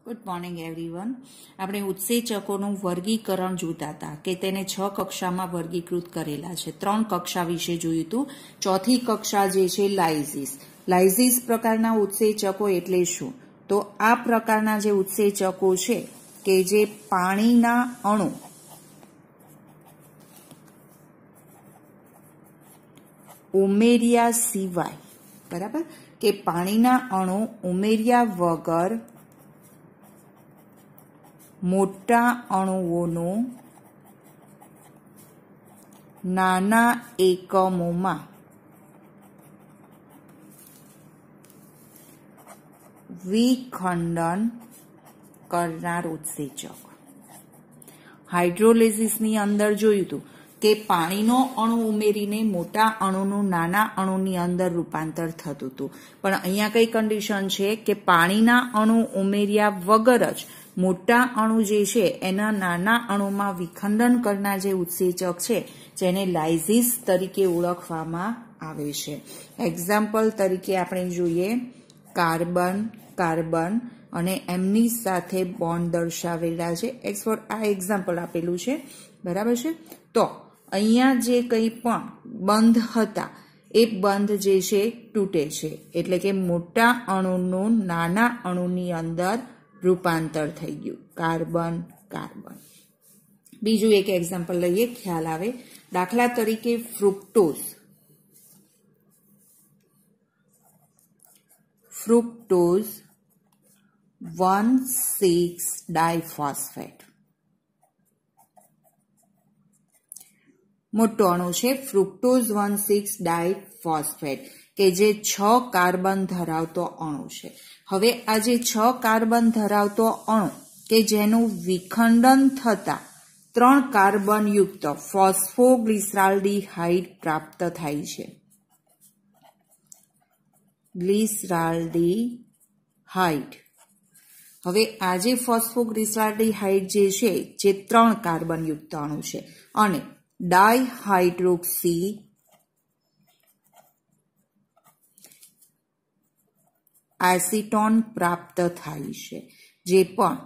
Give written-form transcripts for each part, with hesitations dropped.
Good morning everyone. આપણે ઉત્સેચકોનું વર્ગીકરણ જોતા હતા કે તેને 6 કક્ષામાં વર્ગીકૃત કરેલા છે। 3 કક્ષા વિશે જોયું હતું। ચોથી કક્ષા જે છે લાઇઝિસ પ્રકારના ઉત્સેચકો એટલે શું? તો આ પ્રકારના જે ઉત્સેચકો છે કે જે પાણીના અણુ ઉમેર્યા સિવાય, બરાબર, કે પાણીના અણુ ઉમેર્યા વગર મોટા અણુઓનું નાના એકમોમાં વિખંડન કરનાર ઉત્સેચક। હાઇડ્રોલિસિસની અંદર જોયું હતું કે પાણીનો અણુ ઉમેરીને મોટા અણુનું નાના અણુની અંદર રૂપાંતર થતું હતું, પણ અહીંયા કઈ કન્ડિશન છે કે પાણીના અણુ ઉમેર્યા વગર જ મોટા અણુ જે છે એના નાના અણુમાં વિખંડન કરનાર જે ઉત્સેચક છે જેને લાઇઝિસ તરીકે ઓળખવામાં આવે છે। એક્ઝામ્પલ તરીકે આપણે જોઈએ કાર્બન અને એમની સાથે બોન્ડ દર્શાવેલા છે। આ એક્ઝામ્પલ આપેલું છે, બરાબર છે। તો અહીંયા જે કંઈ પણ બંધ હતા એ બંધ જે છે તૂટે છે, એટલે કે મોટા અણુનું નાના અણુની અંદર રૂપાંતર થઈ ગયું, કાર્બન। બીજું એક એક્ઝામ્પલ લઈએ, ખ્યાલ આવે। દાખલા તરીકે ફ્રુક્ટોઝ 1,6-ડાયફોસ્ફેટ મોટો અણુ છે ફ્રુક્ટોઝ 1,6-ડાયફોસ્ફેટ કે જે 6 કાર્બન ધરાવતો અણુ છે। હવે આ જે 6 કાર્બન ધરાવતો અણુ કે જેનું વિખંડન થતા 3 કાર્બન યુક્ત ફોસ્ફોગ્લિસરાલ્ડિહાઇડ પ્રાપ્ત થાય છે। ગ્લિસરાલ્ડિહાઇડ, હવે આ જે ફોસ્ફોગ્લિસરાલ્ડિહાઇડ જે છે જે 3 કાર્બન યુક્ત અણુ છે અને ડાયહાઇડ્રોક્સી એસિટોન પ્રાપ્ત થાય છે જે પણ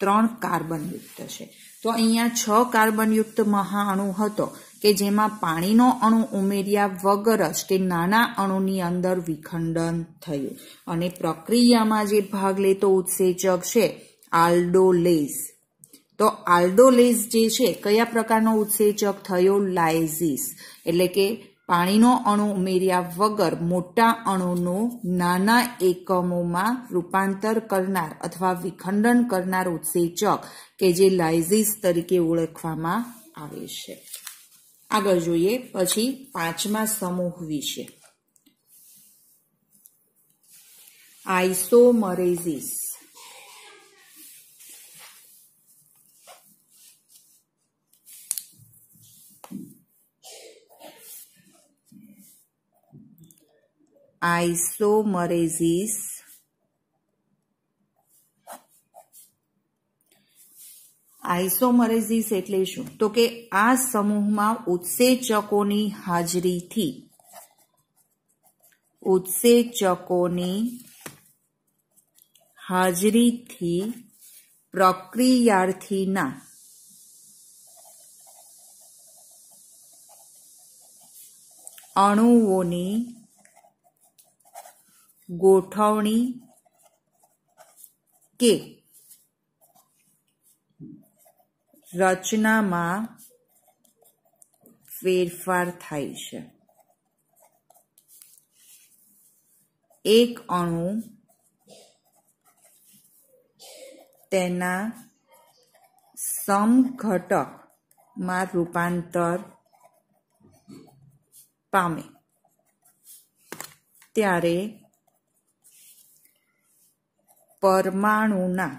3 કાર્બન યુક્ત છે। તો અહીંયા 6 કાર્બન યુક્ત મહાઅણુ હતો કે જેમાં પાણીનો અણુ ઉમેર્યા વગર જ કે નાના અણુની અંદર વિખંડન થયું અને પ્રક્રિયામાં જે ભાગ લેતો ઉત્સેચક છે આલ્ડોલેઝ। તો આલ્ડોલેઝ જે છે કયા પ્રકારનો ઉત્સેચક થયો? લાઇઝિસ, એટલે કે પાણીનો અણુ ઉમેર્યા વગર મોટા અણુનું નાના એકમોમાં રૂપાંતર કરનાર અથવા વિખંડન કરનાર ઉત્સેચક કે જે લાઇઝિસ તરીકે ઓળખવામાં આવે છે। આગળ જોઈએ પછી 5મા સમૂહ વિશે, આઇસોમરેઝિસ। આઇસોમરેઝિસ એટલે શું? તો કે આ સમૂહમાં ઉત્સેચકોની હાજરીથી પ્રક્રિયાર્થીના અણુઓની ગોઠવણી કે રચનામાં ફેરફાર થાય છે। એક અણુ તેના સમઘટકમાં રૂપાંતર પામે ત્યારે પરમાણુના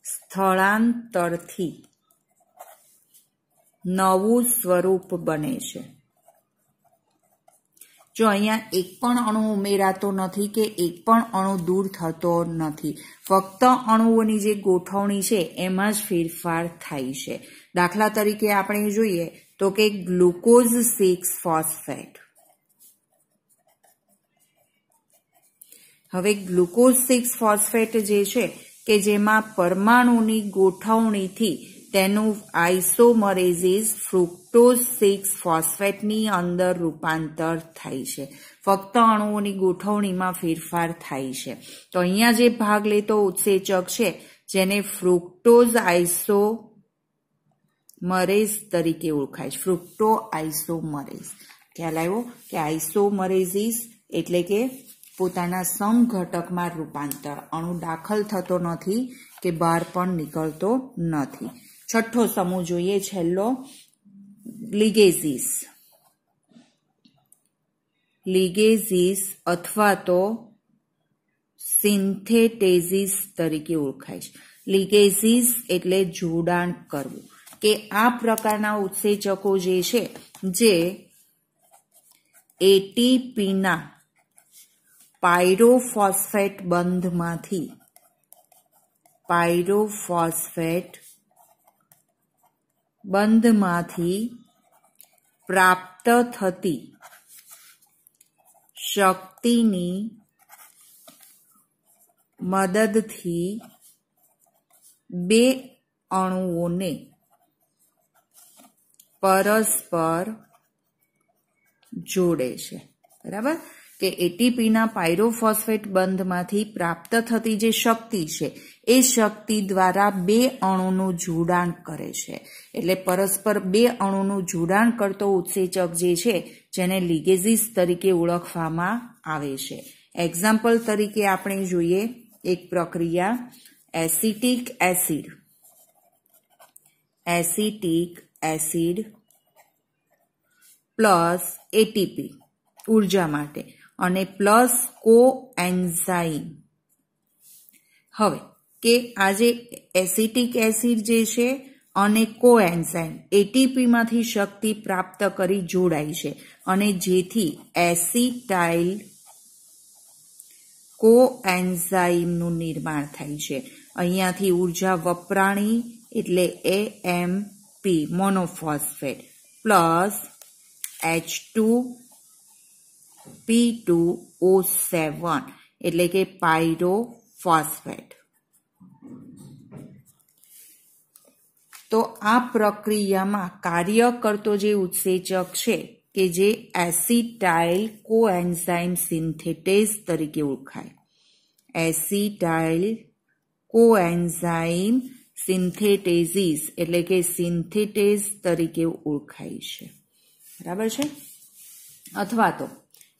સ્થળાંતરથી નવું સ્વરૂપ બને છે। જો અહીંયા એક પણ અણુ ઉમેરાતો નથી કે એક પણ અણુ દૂર થતો નથી, ફક્ત અણુઓની જે ગોઠવણી છે એમાં જ ફેરફાર થાય છે। દાખલા તરીકે આપણે જોઈએ તો કે ગ્લુકોઝ 6 ફોસ્ફેટ હવે ગ્લુકોઝ 6 ફોસ્ફેટ જે છે કે જેમાં પરમાણુની ગોઠવણીથી તેનું આઇસોમરેઝિસ ફ્રુક્ટોઝ 6 ફોસ્ફેટની અંદર રૂપાંતર થાય છે. ફક્ત અણુઓની ગોઠવણીમાં ફેરફાર થાય છે. તો અહીંયા જે ભાગ લેતો ઉત્સેચક છે જેને ફ્રુક્ટોઝ આઇસોમરેઝ તરીકે ઓળખાય છે. ફ્રુક્ટો આઇસોમરેઝ ખ્યાલ આવ્યો કે આઇસોમરેઝિસ એટલે કે પોતાના સમઘટકમાં રૂપાંતર. અણુ દાખલ થતો નથી કે બહાર પણ નીકળતો નથી. છઠ્ઠો સમૂહ જોઈએ છેલ્લો, લિગેઝિસ. લિગેઝિસ અથવા તો સિન્થેટેઝિસ તરીકે ઓળખાય છે. લિગેઝિસ એટલે જોડાણ કરવું, કે આ પ્રકારના ઉત્સેચકો જે છે જે એટીપીના પાયરોફોસ્ફેટ બંધમાંથી પ્રાપ્ત થતી શક્તિની મદદથી બે અણુઓને પરસ્પર જોડે છે. બરાબર, કે એટીપીના પાયરોફોસ્ફેટ બંધમાંથી પ્રાપ્ત થતી જે શક્તિ છે એ શક્તિ દ્વારા બે અણુનું જોડાણ કરે છે. એટલે પરસ્પર બે અણુનું જોડાણ કરતો ઉત્સેચક જે છે જેને લિગેઝિસ તરીકે ઓળખવામાં આવે છે. એક્ઝામ્પલ તરીકે આપણે જોઈએ એક પ્રક્રિયા એસિટિક એસિડ પ્લસ એટીપી ઉર્જા માટે અને પ્લસ કોએન્ઝાઇમ. હવે કે આ જે એસિટિક એસિડ જે છે અને કોએન્ઝાઇમ એટીપીમાંથી શક્તિ પ્રાપ્ત કરી જોડાય છે અને જેથી એસિટાઇલ કોએન્ઝાઇમનું નિર્માણ થાય છે. અહીંયાથી ઉર્જા વપરાણી એટલે AMP મોનોફોસ્ફેટ પ્લસ H2P2O7 એટલે કે પાયરોફોસ્ફેટ. તો આ પ્રક્રિયામાં કાર્ય કરતો જે ઉત્સેચક છે કે જે એસિટાઇલ કોએન્ઝાઇમ સિન્થેટેઝ તરીકે ઓળખાય. એસિટાઇલ કોએન્ઝાઇમ સિન્થેટેઝિસ એટલે કે સિન્થેટેઝ તરીકે ઓળખાય છે. બરાબર છે. અથવા તો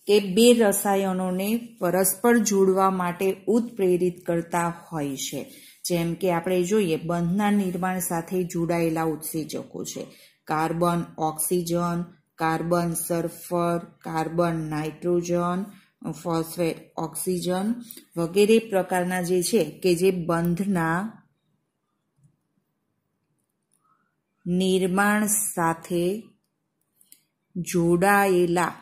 કે બે રસાયણોને પરસ્પર જોડવા માટે ઉત્પ્રેરિત કરતા હોય છે. જેમ કે આપણે જોઈએ બંધના નિર્માણ સાથે જોડાયેલા ઉત્સેચકો છે. Carbon oxygen, carbon sulphur, carbon nitrogen, phosphate oxygen વગેરે પ્રકારના જે છે કે જે બંધના નિર્માણ સાથે જોડાયેલા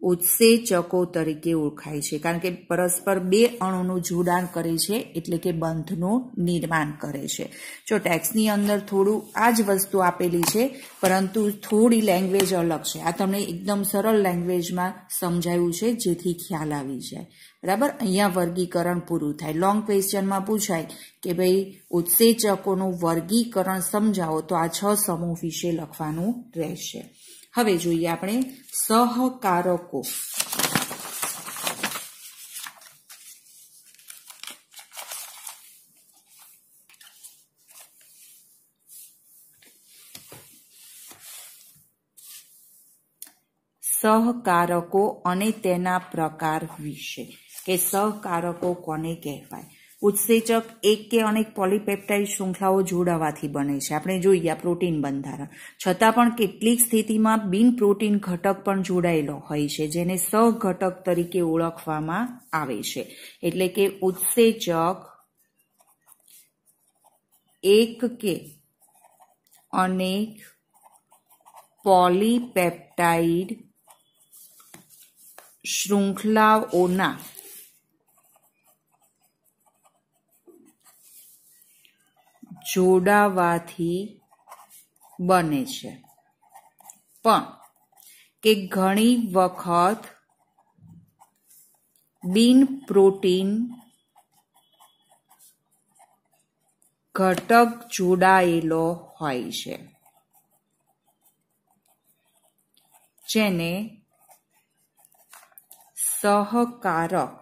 ઉત્સેચકો તરીકે ઓળખાય છે. કારણ કે પરસ્પર બે અણુનું જોડાણ કરે છે એટલે કે બંધનું નિર્માણ કરે છે. જો ટેક્સ્ટની અંદર થોડું આ જ વસ્તુ આપેલી છે પરંતુ થોડી લેંગ્વેજ અલગ છે. આ તમને એકદમ સરળ લેંગ્વેજમાં સમજાયું છે જેથી ખ્યાલ આવી જાય. બરાબર, અહીંયા વર્ગીકરણ પૂરું થાય. લોંગ ક્વેશ્ચનમાં પૂછાય કે ભાઈ ઉત્સેચકોનું વર્ગીકરણ સમજાવો તો આ 6 સમૂહ વિશે લખવાનું રહેશે. હવે જોઈએ આપણે સહકારકો. સહકારકો અને તેના પ્રકાર વિશે કે સહકારકો કોને કહેવાય. ઉત્સેચક એક કે અનેક પોલીપેપ્ટાઇડ શૃંખલાઓ જોડાવાથી બને છે. આપણે જોઈએ પ્રોટીન બંધારણ, છતાં પણ કેટલીક સ્થિતિમાં બિન પ્રોટીન ઘટક પણ જોડાયેલો હોય છે જેને સહઘટક તરીકે ઓળખવામાં આવે છે. એટલે કે ઉત્સેચક એક કે અનેક પોલીપેપ્ટાઇડ શૃંખલાઓના જોડાવાથી બને છે. પણ કે ઘણી વખત બિન પ્રોટીન ઘટક જોડાયેલો હોય છે, જેને સહકારક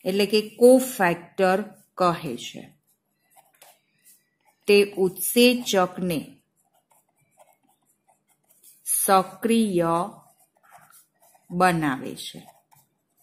એટલે કે કોફેક્ટર કહે છે. તે ઉત્સેચકને સક્રિય બનાવે છે.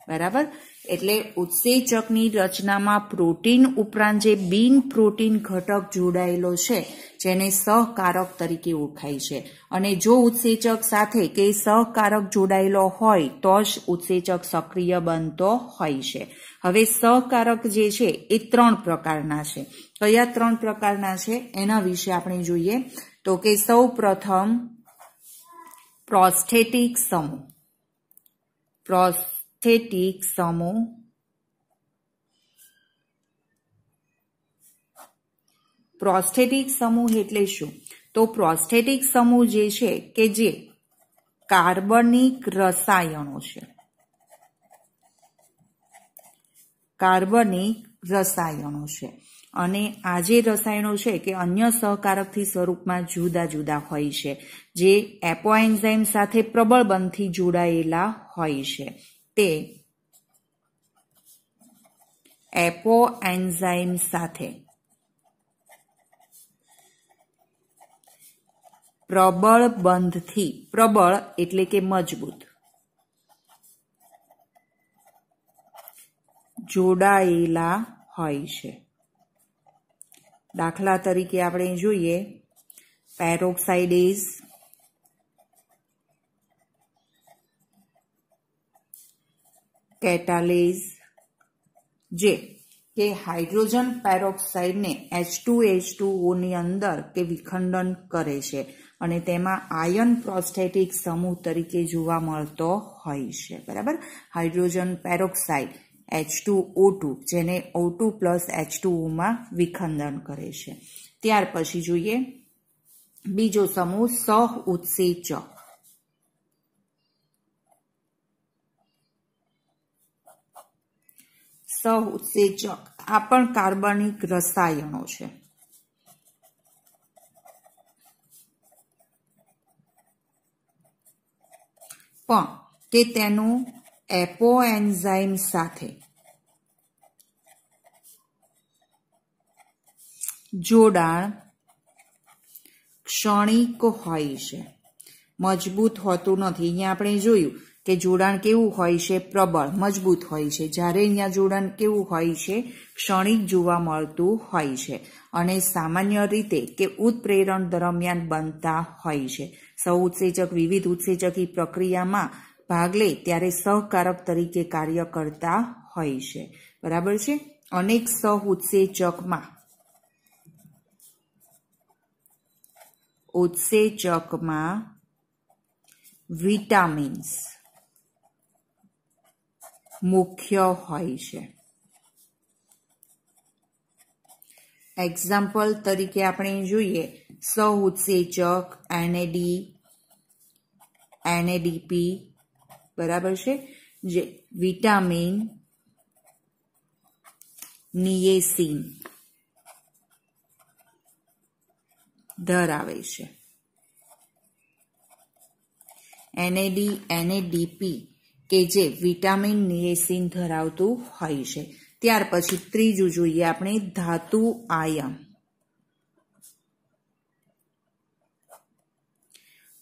બરાબર. એટલે ઉત્સેચકની રચનામાં પ્રોટીન ઉપરાંત જે બિન પ્રોટીન ઘટક જોડાયેલો છે જેને સહકારક તરીકે ઓળખાય છે. અને જો ઉત્સેચક સાથે કે સહકારક જોડાયેલો હોય તો જ ઉત્સેચક સક્રિય બનતો હોય છે. હવે સહકારક જે છે એ 3 પ્રકારના છે. કયા 3 પ્રકારના છે એના વિશે આપણે જોઈએ તો કે સૌ પ્રથમ પ્રોસ્થેટિક સમૂહ. પ્રોસ્થેટિક સમૂહ એટલે શું? તો પ્રોસ્થેટિક સમૂહ જે છે કે જે કાર્બનિક રસાયણો છે. કાર્બનિક રસાયણો છે. અને આ જે રસાયણો છે કે અન્ય સહકારકથી સ્વરૂપમાં જુદા જુદા હોય છે, જે એપોએન્ઝાઇમ સાથે પ્રબળ બંધથી જોડાયેલા હોય છે. તે એપોએન્ઝાઇમ સાથે પ્રબળ બંધથી, પ્રબળ એટલે કે મજબૂત, જોડાયેલા હોય છે. દાખલા તરીકે આપણે જોઈએ પેરોક્સાઇડેઝ, કેટાલેઝ, જે કે હાઇડ્રોજન પેરોક્સાઇડને H2H2O ની અંદર કે વિખંડન કરે છે અને તેમાં આયન પ્રોસ્થેટિક સમૂહ તરીકે જોવા મળતો હોય છે. બરાબર. હાઇડ્રોજન પેરોક્સાઇડ H2O2 જેને O2 પ્લસ H2O માં વિખંડન કરે છે. ત્યાર પછી જોઈએ બીજો સમૂહ સહઉત્સેચક. સહઉત્સેચક આ પણ કાર્બનિક રસાયણો છે. પણ તે તેનું એપોએન્ઝાઇમ સાથે જોડાણ ક્ષણિક હોય છે, મજબૂત હોતું નથી. અહીંયા આપણે જોયું કે જોડાણ કેવું હોય છે? પ્રબળ, મજબૂત હોય છે. જ્યારે અહીંયા જોડાણ કેવું હોય છે? ક્ષણિક જોવા મળતું હોય છે અને સામાન્ય રીતે કે ઉત્પ્રેરણ દરમિયાન બનતા હોય છે. સહઉત્સેચક વિવિધ ઉત્સેચકી પ્રક્રિયામાં ભાગ લે ત્યારે સહકારક તરીકે કાર્ય કરતા હોય છે. બરાબર છે. અનેક સહઉત્સેચકમાં વિટામિન્સ મુખ્ય હોય છે. એક્ઝામ્પલ તરીકે આપણે જોઈએ સહઉત્સેચક NAD, NADP. બરાબર છે. જે વિટામિન નિએસિન ધરાવે છે. NAD, NADP કે જે વિટામિન નિએસિન ધરાવતું હોય છે. ત્યાર પછી ત્રીજું જોઈએ આપણે ધાતુ આયન.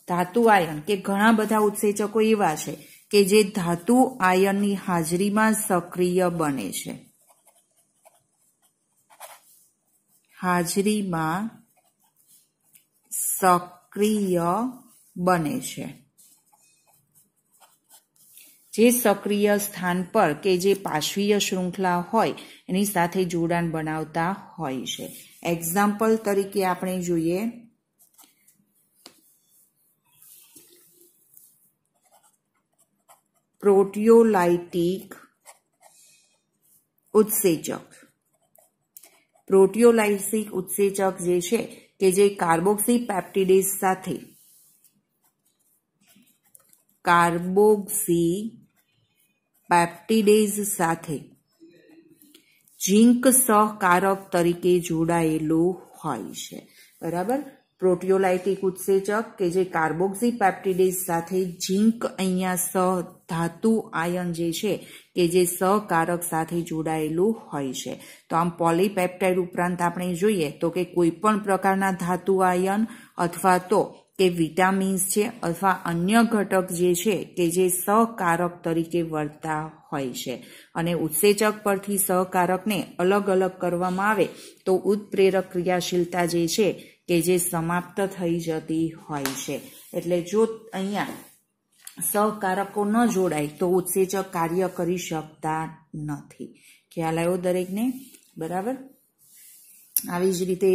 ધાતુ આયન કે ઘણા બધા ઉત્સેચકો એવા છે કે જે ધાતુ આયનની હાજરીમાં સક્રિય બને છે. હાજરીમાં સક્રિય બને છે. જે સક્રિય સ્થાન પર કે જે પાર્શ્વીય શૃંખલા હોય એની સાથે જોડાણ બનાવતા હોય છે. એક્ઝામ્પલ તરીકે આપણે જોઈએ પ્રોટિયોલાઇટિક ઉત્સેચક. પ્રોટિયોલાઇટિક ઉત્સેચક જે છે કે જે કાર્બોક્સી પેપ્ટિડેઝ સાથે પેપ્ટિડેઝ સાથે ઝીંક સહકારક તરીકે જોડાયેલું હોય છે. બરાબર. પ્રોટિયોલાઇટિક ઉત્સેચક કે જે કાર્બોક્સી પેપ્ટિડેઝ સાથે ઝીંક અહીંયા ધાતુ આયન જે છે કે જે સહકારક સાથે જોડાયેલું હોય છે. તો આમ પોલીપેપ્ટાઇડ ઉપરાંત આપણે જોઈએ તો કે કોઈ પણ પ્રકારના ધાતુ આયન અથવા તો કે વિટામિન્સ છે અથવા અન્ય ઘટક જે છે કે જે સહકારક તરીકે વર્તતા હોય છે. અને ઉત્સેચક પરથી સહકારકને અલગ અલગ કરવામાં આવે તો ઉત્પ્રેરક ક્રિયાશીલતા જે છે કે જે સમાપ્ત થઈ જતી હોય છે. એટલે જો અહીંયા સહકારકો ન જોડાય તો ઉત્સેચક કાર્ય કરી શકતા નથી. ખ્યાલ આવ્યો દરેકને? બરાબર. આવી જ રીતે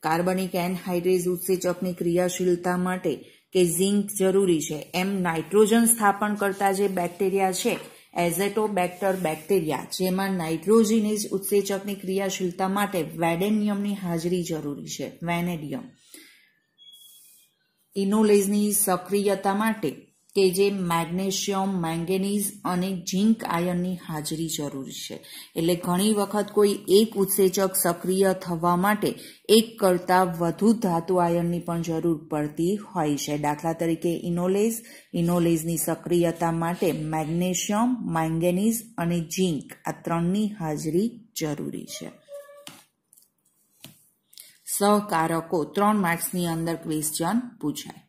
કાર્બનિક એનહાઇડ્રેઝ ઉત્સેચકની ક્રિયાશીલતા માટે કે ઝિંક જરૂરી છે, એમ નાઇટ્રોજન સ્થાપન કરતા જે બેક્ટેરિયા છે એઝેટોબેક્ટર બેક્ટેરિયા, જેમાં નાઇટ્રોજિનેઝ ઉત્સેચકની ક્રિયાશીલતા માટે વેડેનિયમની હાજરી જરૂરી છે. વેનેડિયમ ઇનોલેઝની સક્રિયતા માટે કે જે મેગ્નેશિયમ, મેંગેનીઝ અને ઝિંક આયનની હાજરી જરૂરી છે. એટલે ઘણી વખત કોઈ એક ઉત્સેચક સક્રિય થવા માટે એક કરતાં વધુ ધાતુ આયનની પણ જરૂર પડતી હોય છે. દાખલા તરીકે ઇનોલેઝની સક્રિયતા માટે મેગ્નેશિયમ, મેંગેનીઝ અને ઝિંક આ ત્રણની હાજરી જરૂરી છે. સહકારકો 3 માર્ક્સની અંદર ક્વેશ્ચન પૂછાય.